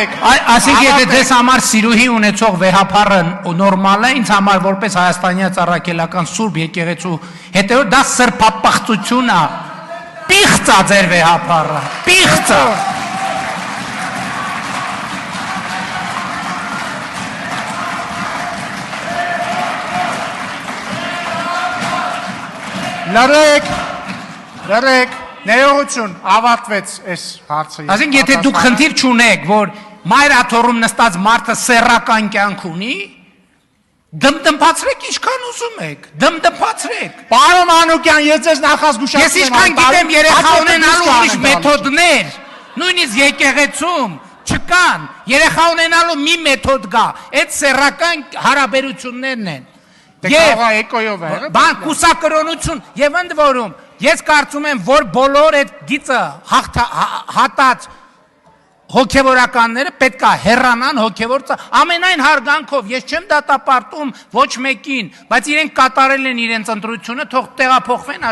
Այսինքն եթե դες համար սիրուհի ունեցող վեհապարը նորմալ է, ինձ համար որպես հայաստանյա ծառայելական սուրբ եկեղեցու հետևորդ դա սրբապղծություն է։ Պիղծ է ձեր վեհապարը, պիղծ է։ Լրեք, ներողություն, ավարտվեց այս հարցը։ Այսինքն եթե դուք խնդիր չունեք, որ մայր աթոռում նստած մարդը սեռական կյանք ունի, դմդմփացրեք ինչքան ուզում եք, դմդմփացրեք։ Պարոն Մանուկյան, ես ձեզ նախազգուշացնում եմ։ Ես ինչքան գիտեմ երեխա ունենալու ուրիշ մեթոդներ, նույնիսկ եկեղեցում չկան, երեխա ունենալու մի մեթոդ կա, այդ սեռական հարաբերություններն են։ Բան կուսակրոնություն եւ ընդ որում ես կարծում եմ որ բոլոր այդ գիծը հատած հոգևորականները պետքա հեռանան հոգևոր ամենայն հարգանքով ես չեմ դատապարտում ոչ մեկին բայց իրենք կատարել են իրենց ընտրությունը թող տեղափոխվեն